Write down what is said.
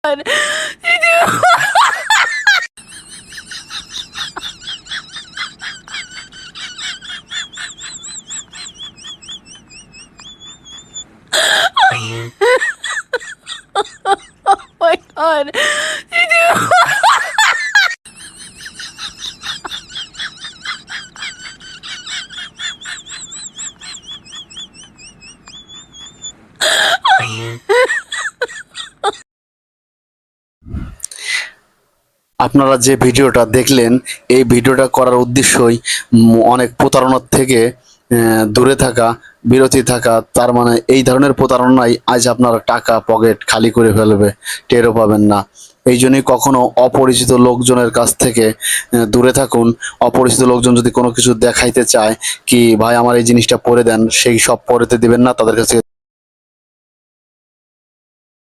God. Oh my God. আপনারা যে ভিডিওটা দেখলেন এই ভিডিওটা করার উদ্দেশ্যই অনেক প্রতারণার থেকে দূরে থাকা, বিরতি থাকা। তার মানে এই ধরনের প্রতারণাই আজ আপনারা টাকা পকেট খালি করে ফেলবে, টেরও পাবেন না। এই জন্যই কখনো অপরিচিত লোকজনের কাছ থেকে দূরে থাকুন। অপরিচিত লোকজন যদি কোনো কিছু দেখাইতে চায় কি ভাই আমার এই জিনিসটা পরে দেন, সেই সব পরেতে দিবেন না তাদের কাছে।